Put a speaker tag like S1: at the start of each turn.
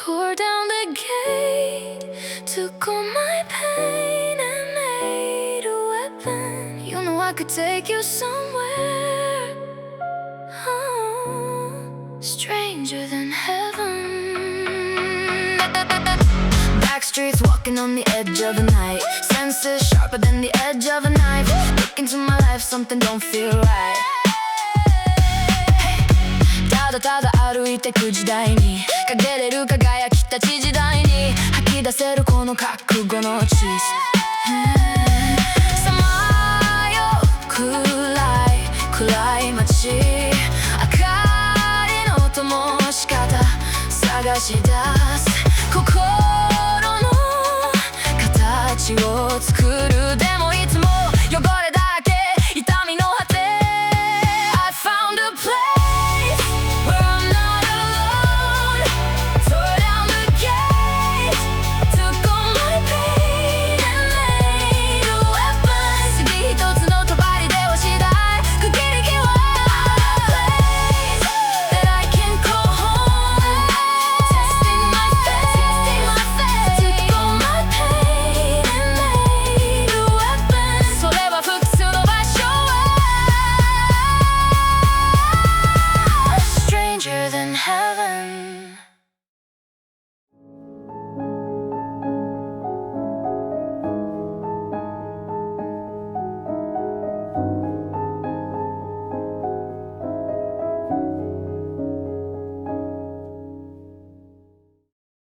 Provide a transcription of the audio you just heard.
S1: tore down the gate, took all my pain and made a weapon. You know I could take you somewhere, stranger than heaven. Back streets walking on the edge of the night, senses sharper than the edge of a knife. Look into my life, something don't feel right. ただただ歩いてく時代に陰れる輝きたち時代に吐き出せるこの覚悟の地さまよ暗い暗い街明かりの灯し方探し出す心の形を